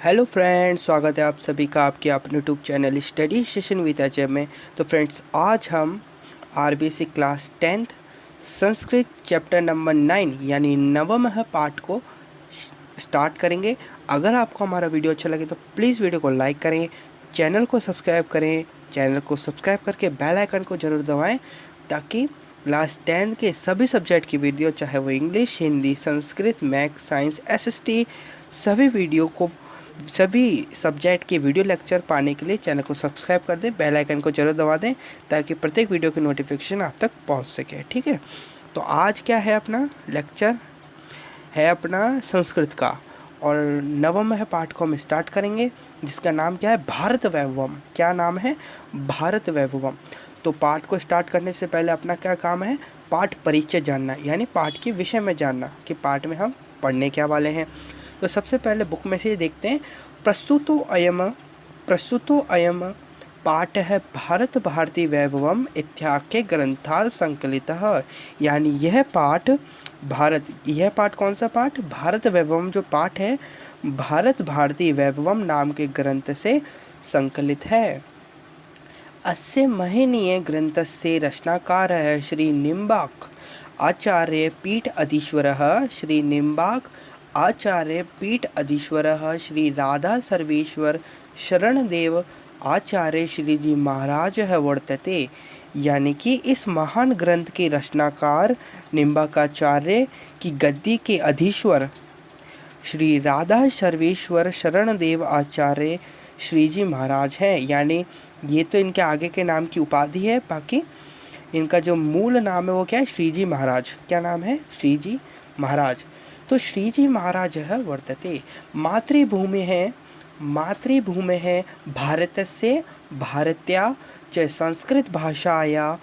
Hello friends, स्वागत है आप सभी का आपके अपने YouTube channel study session with Ajay में। तो फ्रेंड्स, आज हम RBC class 10th Sanskrit chapter number 9 यानी नवम पाठ को स्टार्ट करेंगे। अगर आपको हमारा वीडियो अच्छा लगे तो प्लीज़ वीडियो को लाइक करें, चैनल को सब्सक्राइब करें, चैनल को सब्सक्राइब करके बेल आइकन को ज़रूर दबाएं ताकि क्लास 10 के सभी सब्जेक्ट की वीडियो, चाहे वो English, Hindi, Sanskrit, math, science, SST, सभी सब्जेक्ट के वीडियो लेक्चर पाने के लिए चैनल को सब्सक्राइब कर दें, बेल आइकन को जरूर दबा दें ताकि प्रत्येक वीडियो की नोटिफिकेशन आप तक पहुंच सके। ठीक है, तो आज क्या है, अपना लेक्चर है अपना संस्कृत का, और नवम है पाठ को हम स्टार्ट करेंगे जिसका नाम क्या है, भारत वैभवम। क्या नाम है? भारत वैभवम। तो पाठ को स्टार्ट करने से पहले अपना क्या काम है, पाठ परिचय जानना, यानी पाठ के विषय में जानना कि पाठ में हम पढ़ने क्या वाले हैं। तो सबसे पहले बुक में से देखते हैं, प्रस्तुतो अयम पाठ है भारत भारती वैभवम इत्याख्य ग्रंथाल संकलितः। यानी यह पाठ कौन सा पाठ? भारत वैभवम जो पाठ है भारत भारती वैभवम नाम के ग्रंथ से संकलित है। अस्य महनीय ग्रंथस्य रचनाकारः श्री निम्बाक आचार्य पीठ अधीश्वरः श्री निम्बाक आचार्य पीठ अधीश्वरः श्री राधा सर्वेश्वर शरणदेव आचार्य श्री जी महाराज वर्तते। यानी कि इस महान ग्रंथ के रचनाकार निम्बाकाचार्य की गद्दी के अधीश्वर श्री राधा सर्वेश्वर शरणदेव आचार्य श्री जी महाराज हैं। यानी ये तो इनके आगे के नाम की उपाधि है, बाकी इनका जो मूल नाम है वो क्या है, श्री जी महाराज। क्या नाम है? श्री जी महाराज। तो श्री जी महाराज वर्तते। मातृभूमि है भारतस्य भारत्या च संस्कृत भाषाया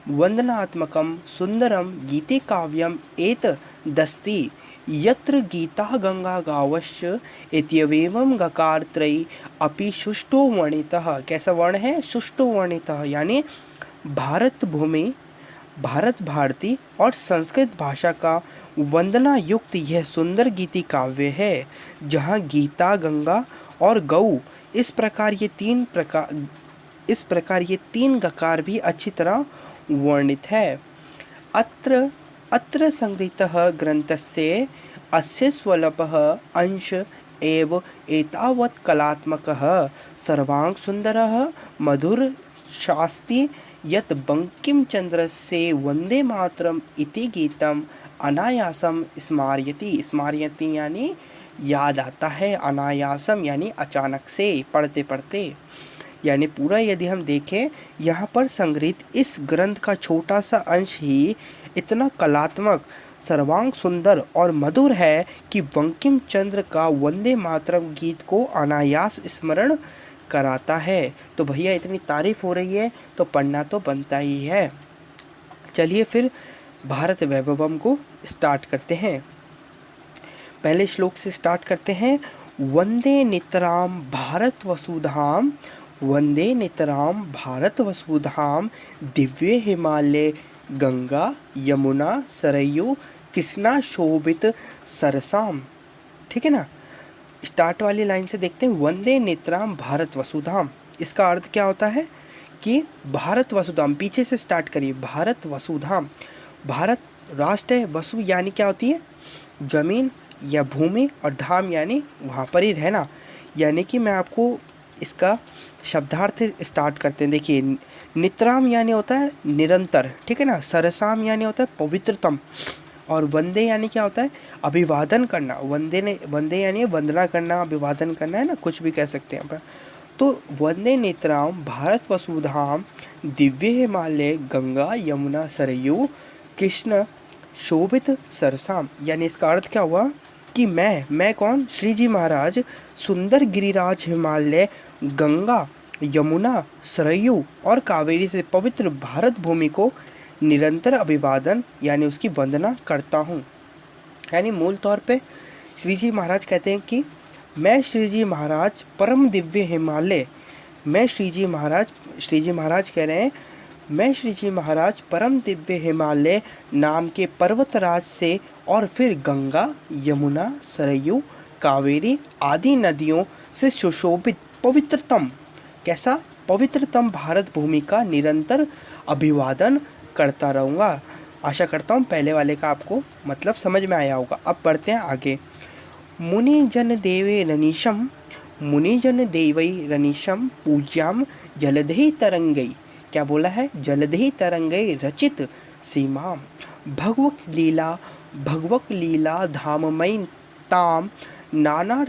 वंदनात्मकं सुंदरम गीते काव्यम एतदस्ति यत्र गीता गंगा गावश्च इत्येवं गकारत्रयी अपि सुष्ठो वर्णितः। कैसा वर्ण है? सुष्ठो वर्णितः। यानी भारत भूमि, भारत भारती और संस्कृत भाषा का वंदना युक्त यह सुंदर गीति काव्य है, जहाँ गीता, गंगा और गौ इस प्रकार ये तीन गकार भी अच्छी तरह वर्णित है। अत्र संगृहीतः ग्रंथस्य अस्य स्वल्पः अंश एव एतावत् कलात्मकः सर्वांग सुंदरः मधुर शास्ति यत् बंकिमचंद्रस्य वंदे मातरम इति गीतम अनायासम स्मार्यति यानी याद आता है, अनायासम यानी अचानक से, पढ़ते पढ़ते। यानी पूरा यदि हम देखें, यहाँ पर संग्रहित इस ग्रंथ का छोटा सा अंश ही इतना कलात्मक, सर्वांग सुंदर और मधुर है कि बंकिम चंद्र का वंदे मातरम गीत को अनायास स्मरण कराता है। तो भैया इतनी तारीफ हो रही है तो पढ़ना तो बनता ही है। चलिए फिर भारत वैभवम को स्टार्ट करते हैं। पहले श्लोक से स्टार्ट करते हैं। वंदे नितराम भारत वसुधाम, वंदे नितराम भारत वसुधाम दिव्य हिमालय गंगा यमुना सरयू कृष्णा शोभित सरसाम। ठीक है ना? स्टार्ट वाली लाइन से देखते हैं, वंदे नेत्राम भारत वसुधाम। इसका अर्थ क्या होता है कि भारत वसुधाम, पीछे से स्टार्ट करिए, भारत वसुधाम। भारत राष्ट्र है, वसु यानी क्या होती है? जमीन या भूमि, और धाम यानी वहाँ पर ही रहना। यानी कि मैं आपको इसका शब्दार्थ स्टार्ट करते हैं। देखिए, नितराम यानी होता है निरंतर, ठीक है ना। सरसाम यानी होता है पवित्रतम, और वंदे यानी क्या होता है? अभिवादन करना। वंदे यानी वंदना करना, अभिवादन करना, है ना, कुछ भी कह सकते हैं यहाँ पर। तो वंदे नेत्राम भारत वसुधाम दिव्य हिमालय गंगा यमुना सरयू कृष्ण शोभित सरसाम। यानी इसका अर्थ क्या हुआ कि मैं कौन? श्री जी महाराज सुंदर गिरिराज हिमालय गंगा यमुना सरयू और कावेरी से पवित्र भारत भूमि को निरंतर अभिवादन यानी उसकी वंदना करता हूँ। यानी मूल तौर पे श्री जी महाराज कहते हैं कि मैं श्री जी महाराज परम दिव्य हिमालय, श्री जी महाराज कह रहे हैं, मैं श्री जी महाराज परम दिव्य हिमालय नाम के पर्वतराज से और फिर गंगा यमुना सरयू कावेरी आदि नदियों से सुशोभित पवित्रतम, कैसा पवित्रतम भारत भूमि का निरंतर अभिवादन करता रहूँगा। आशा करता हूँ पहले वाले का आपको मतलब समझ में आया होगा। अब बढ़ते हैं आगे। मुनिजन देवे रनीशम, मुनिजन देवै रनीशम पूज्याम जलधि तरंगै, क्या बोला है, जलधि तरंगै रचित सीमाम भगवत लीला धाममयी ताम नाना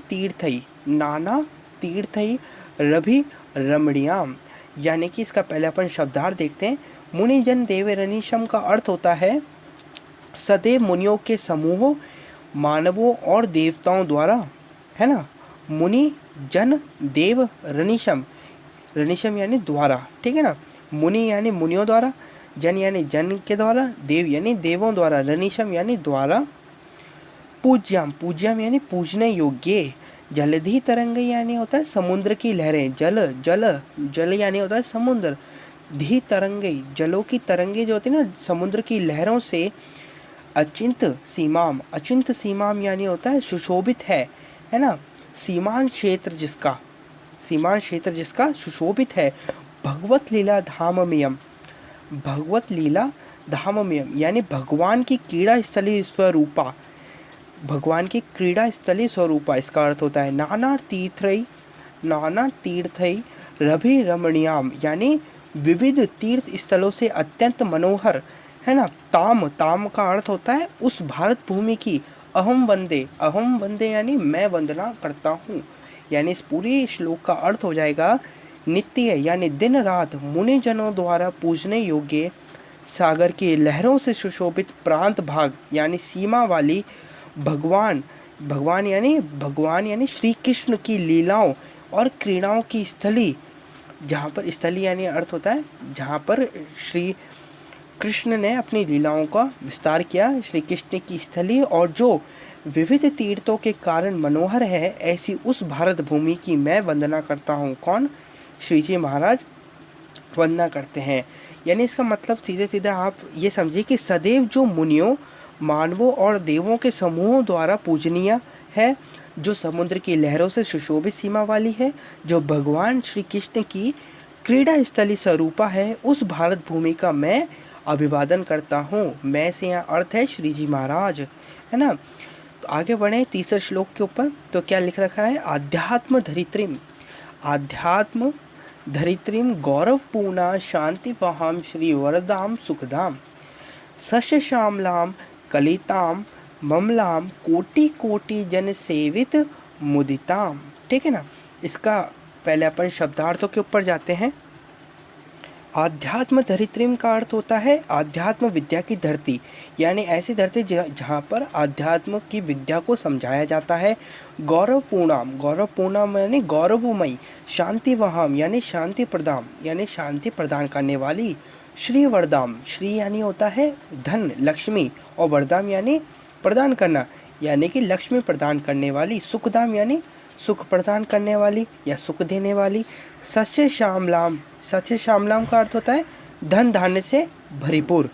तीर्थै रभि रमणीयाम। यानी कि इसका पहले अपन शब्दार्थ देखते हैं। मुनिजन देव रनीशम का अर्थ होता है सदैव मुनियों के समूहों, मानवों और देवताओं द्वारा, है ना। मुनि जन देव रनीशम, रनीशम यानी द्वारा, ठीक है ना। मुनि यानी मुनियों द्वारा, जन यानी जन के द्वारा, देव यानी देवों द्वारा, रनीशम यानी द्वारा। पूज्याम, पूज्याम यानी पूजने योग्य। जलधि तरंग यानी होता है समुद्र की लहरें, जल जल जल यानी होता है समुद्र। धी तरंगे, जलों की तरंगे जो होती है ना समुद्र की लहरों से। अचिंत सीमाम, अचिंत सीमाम यानी होता है सुशोभित है ना। सीमांत क्षेत्र जिसका, सीमांत क्षेत्र जिसका सुशोभित है। भगवत लीला धाममयम, भगवत लीला धाममयम यानी भगवान की क्रीड़ा स्थली स्वरूपा, भगवान की क्रीड़ा स्थली स्वरूपा। इसका अर्थ होता है नाना तीर्थै रभि रमणीयाम यानी विविध तीर्थ स्थलों से अत्यंत मनोहर, है ना। ताम, ताम का अर्थ होता है उस भारत भूमि की। अहम वंदे यानी मैं वंदना करता हूँ। यानी इस पूरे श्लोक का अर्थ हो जाएगा नित्य यानी दिन रात मुनिजनों द्वारा पूजने योग्य, सागर की लहरों से सुशोभित प्रांत भाग यानी सीमा वाली भगवान यानी श्री कृष्ण की लीलाओं और क्रीड़ाओं की स्थली, जहाँ पर स्थली यानी अर्थ होता है जहाँ पर श्री कृष्ण ने अपनी लीलाओं का विस्तार किया, श्री कृष्ण की स्थली और जो विविध तीर्थों के कारण मनोहर है, ऐसी उस भारत भूमि की मैं वंदना करता हूँ। कौन, श्री जी महाराज वंदना करते हैं। यानी इसका मतलब सीधे सीधे आप ये समझिए कि सदैव जो मुनियों, मानवों और देवों के समूहों द्वारा पूजनीय है, जो समुद्र की लहरों से सुशोभित सीमा वाली है, जो भगवान श्री कृष्ण की क्रीड़ा स्थली स्वरूपा है, उस भारत भूमि का मैं अभिवादन करता हूँ। मैं से यहाँ अर्थ है श्री जी महाराज, है ना। तो आगे बढ़े तीसरे श्लोक के ऊपर। तो क्या लिख रखा है, आध्यात्म धरित्रीम गौरवपूर्णा शांति वहाम श्री वरदाम सुखदाम सस्य श्यामलाम कलिताम ममलाम कोटि कोटि जन सेवित मुदिताम। ठीक है ना। इसका पहले अपन शब्दार्थों के ऊपर जाते हैं। आध्यात्म धरित्रीम का अर्थ होता है आध्यात्म विद्या की धरती, यानी ऐसी धरती जहाँ पर आध्यात्म की विद्या को समझाया जाता है। गौरवपूर्णम यानी गौरवमयी, शांति वहाम यानी शांति प्रदाम यानी शांति प्रदान करने वाली। श्री वरदाम, श्री यानी होता है धन लक्ष्मी और वरदाम यानी प्रदान करना, यानी कि लक्ष्मी प्रदान करने वाली। सुखदाम यानी सुख प्रदान करने वाली या सुख देने वाली। सस्य श्यामलाम, सस्य श्यामलाम का अर्थ होता है धन धान्य से भरपूर।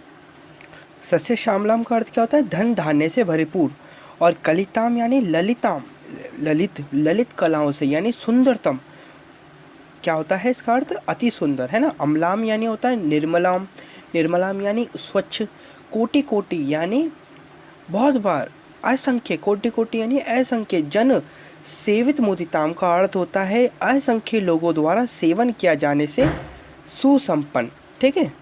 सस्य श्यामलाम का अर्थ क्या होता है, धन धान्य से भरपूर। और कलिताम यानी ललिताम, ललित कलाओं से यानी सुंदरतम। क्या होता है इसका अर्थ, अति सुंदर, है ना। अमलाम यानी होता है निर्मलाम, निर्मलाम यानी स्वच्छ। कोटि कोटि यानी बहुत बार, असंख्य, कोटि कोटि यानी असंख्य। जन सेवित मुदिताम का अर्थ होता है असंख्य लोगों द्वारा सेवन किया जाने से सुसंपन्न। ठीक है।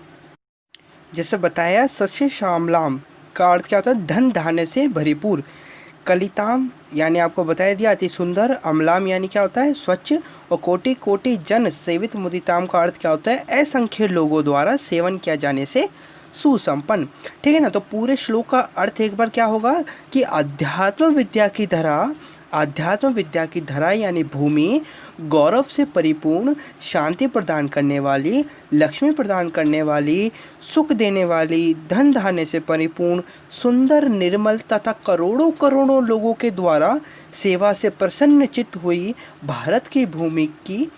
जैसे बताया सस्य श्यामलाम का अर्थ क्या होता है, धन धान्य से भरपूर। कलिताम यानी आपको बताया दिया अति सुंदर। अमलाम यानी क्या होता है, स्वच्छ। और कोटि कोटि जन सेवित मुदिताम का अर्थ क्या होता है, असंख्य लोगों द्वारा सेवन किया जाने से सुसंपन्न। ठीक है ना। तो पूरे श्लोक का अर्थ एक बार क्या होगा कि आध्यात्म विद्या की धरा यानी भूमि गौरव से परिपूर्ण, शांति प्रदान करने वाली, लक्ष्मी प्रदान करने वाली, सुख देने वाली, धन धान्य से परिपूर्ण, सुंदर, निर्मल तथा करोड़ों करोड़ों लोगों के द्वारा सेवा से प्रसन्न चित्त हुई भारत की भूमि की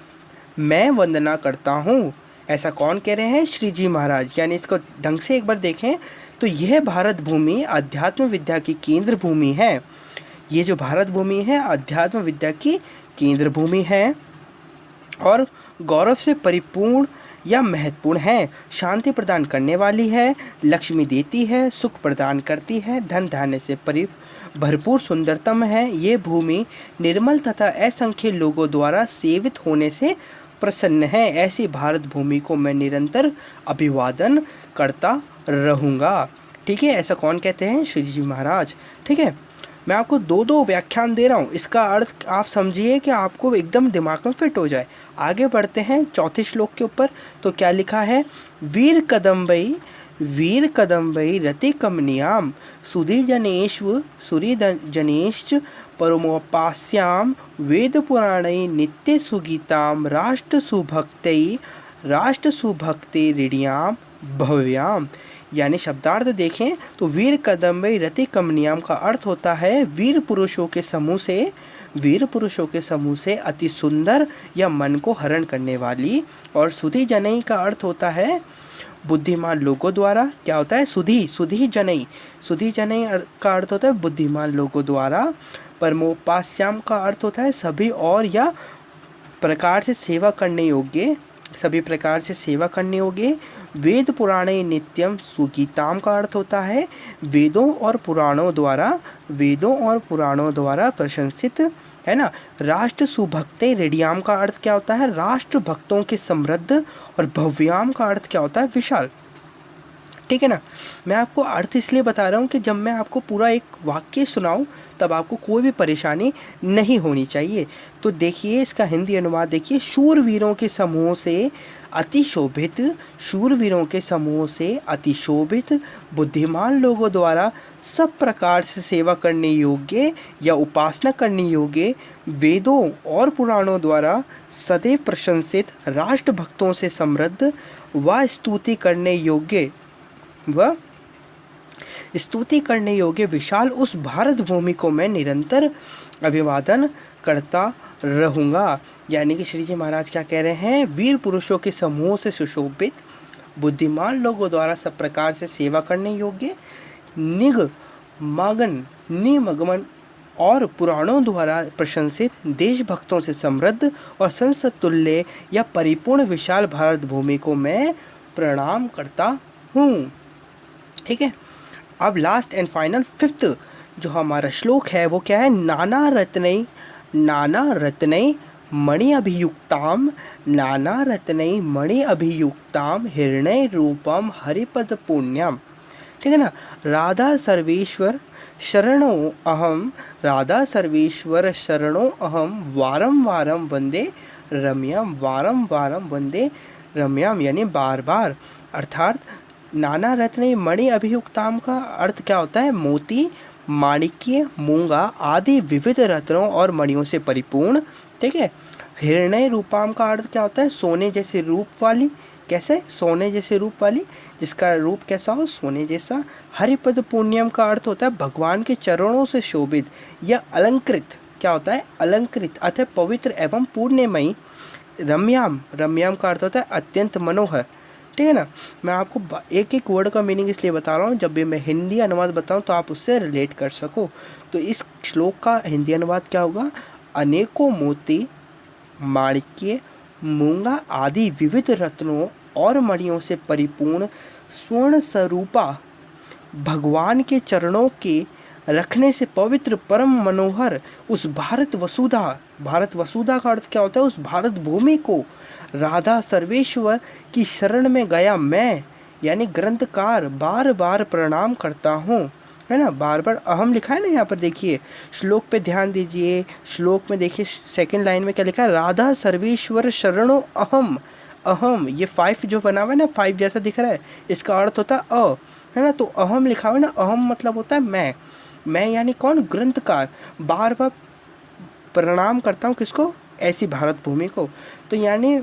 मैं वंदना करता हूँ। ऐसा कौन कह रहे हैं, श्री जी महाराज। यानी इसको ढंग से एक बार देखें तो यह भारत भूमि आध्यात्म विद्या की केंद्र भूमि है। ये जो भारत भूमि है अध्यात्म विद्या की केंद्र भूमि है और गौरव से परिपूर्ण या महत्वपूर्ण है। शांति प्रदान करने वाली है, लक्ष्मी देती है, सुख प्रदान करती है, धन धान्य से भरपूर सुंदरतम है। ये भूमि निर्मल तथा असंख्य लोगों द्वारा सेवित होने से प्रसन्न है। ऐसी भारत भूमि को मैं निरंतर अभिवादन करता रहूँगा। ठीक है, ऐसा कौन कहते हैं? श्री जी महाराज। ठीक है, मैं आपको दो व्याख्यान दे रहा हूँ, इसका अर्थ आप समझिए कि आपको एकदम दिमाग में फिट हो जाए। आगे बढ़ते हैं चौथे श्लोक के ऊपर। तो क्या लिखा है? वीर कदम्बई रति कमनियाम सुधीजनेश्च परमोपास्याम वेद पुराणै नित्य सुगीताम राष्ट्र सुभक्ते ऋणियाम भव्याम। यानी शब्दार्थ देखें तो वीर कदम्बई रति कमनियाम का अर्थ होता है वीर पुरुषों के समूह से अति सुंदर या मन को हरण करने वाली। और सुधी जनई का अर्थ होता है बुद्धिमान लोगों द्वारा। क्या होता है? सुधी जनई का अर्थ होता है बुद्धिमान लोगों द्वारा। परमोपास्याम का अर्थ होता है सभी और या प्रकार से सेवा करने योग्य। वेद पुराणे नित्यम सुगीताम का अर्थ होता है वेदों और पुराणों द्वारा प्रशंसित, है ना। राष्ट्र सुभक्ते रेडियाम का अर्थ क्या होता है? राष्ट्र भक्तों के समृद्ध। और भव्याम का अर्थ क्या होता है? विशाल। ठीक है ना। मैं आपको अर्थ इसलिए बता रहा हूँ कि जब मैं आपको पूरा एक वाक्य सुनाऊँ तब आपको कोई भी परेशानी नहीं होनी चाहिए। तो देखिए इसका हिंदी अनुवाद देखिए। शूरवीरों के समूह से अतिशोभित बुद्धिमान लोगों द्वारा सब प्रकार से सेवा करने योग्य या उपासना करने योग्य, वेदों और पुराणों द्वारा सदैव प्रशंसित, राष्ट्र भक्तों से समृद्ध व स्तुति करने योग्य विशाल उस भारत भूमि को मैं निरंतर अभिवादन करता रहूँगा। यानी कि श्री जी महाराज क्या कह रहे हैं? वीर पुरुषों के समूह से सुशोभित, बुद्धिमान लोगों द्वारा सब प्रकार से सेवा करने योग्य, निमग्न और पुराणों द्वारा प्रशंसित, देशभक्तों से समृद्ध और संसद तुल्य या परिपूर्ण विशाल भारत भूमि को मैं प्रणाम करता हूँ। ठीक है, अब लास्ट एंड फाइनल फिफ्थ जो हमारा श्लोक है वो क्या है? नाना रत्नई मणि अभियुक्ताम हिरण्य रूपम हरिपद पुण्यम। ठीक है ना। राधा सर्वेश्वर शरणो अहम वारम वारम वंदे रम्यम यानी बार बार। अर्थात नाना रत्न मणि अभियुक्ताम का अर्थ क्या होता है? मोती, माणिक्य, मूंगा आदि विविध रत्नों और मणियों से परिपूर्ण। ठीक है। हिरण्य रूपाम का अर्थ क्या होता है? सोने जैसे रूप वाली। कैसे? सोने जैसे रूप वाली, जिसका रूप कैसा हो? सोने जैसा। हरिपद पुण्यम का अर्थ होता है भगवान के चरणों से शोभित या अलंकृत। क्या होता है? अलंकृत अतः पवित्र एवं पुण्यमयी। रम्याम का अर्थ होता है अत्यंत मनोहर। ठीक है ना। मैं आपको एक एक वर्ड का मीनिंग इसलिए बता रहा हूँ, जब भी मैं हिंदी अनुवाद बताऊँ तो आप उससे रिलेट कर सको। तो इस श्लोक का हिंदी अनुवाद क्या होगा? अनेकों मोती, माणिक्य, मूंगा आदि विविध रत्नों और मणियों से परिपूर्ण स्वर्ण स्वरूपा भगवान के चरणों के रखने से पवित्र परम मनोहर उस भारत वसुधा का अर्थ क्या होता है? उस भारत भूमि को राधा सर्वेश्वर की शरण में गया मैं यानी ग्रंथकार बार बार प्रणाम करता हूँ, है ना। बार बार अहम लिखा है ना यहाँ पर, देखिए श्लोक पे ध्यान दीजिए। श्लोक में देखिए सेकंड लाइन में क्या लिखा है? राधा सर्वेश्वर शरणो अहम। ये 5 जो बना हुआ है ना, 5 जैसा दिख रहा है, इसका अर्थ होता है है ना। तो अहम लिखा हुआ है ना, अहम मतलब होता है मैं यानी कौन? ग्रंथकार बार बार प्रणाम करता हूँ किसको? ऐसी भारत भूमि को। तो यानी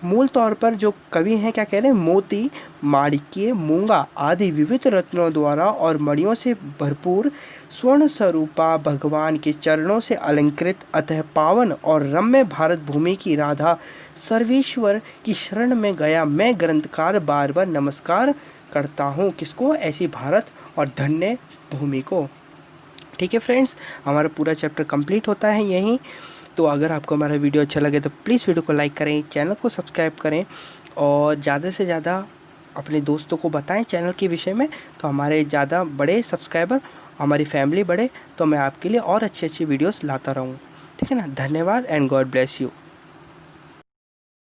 मूल तौर पर जो कवि हैं क्या कह रहे हैं? मोती, माणिक्य, मूंगा आदि विविध रत्नों द्वारा और मणियों से भरपूर स्वर्ण स्वरूपा भगवान के चरणों से अलंकृत अतः पावन और रम्य भारत भूमि की राधा सर्वेश्वर की शरण में गया मैं ग्रंथकार बार बार नमस्कार करता हूँ। किसको? ऐसी भारत और धन्य भूमि को। ठीक है फ्रेंड्स, हमारा पूरा चैप्टर कंप्लीट होता है यहीं। तो अगर आपको हमारा वीडियो अच्छा लगे तो प्लीज़ वीडियो को लाइक करें, चैनल को सब्सक्राइब करें और ज़्यादा से ज़्यादा अपने दोस्तों को बताएं चैनल के विषय में, तो हमारे ज़्यादा बड़े सब्सक्राइबर, हमारी फैमिली बढ़े, तो मैं आपके लिए और अच्छी अच्छी वीडियोस लाता रहूँ। ठीक है ना। धन्यवाद एंड गॉड ब्लेस यू।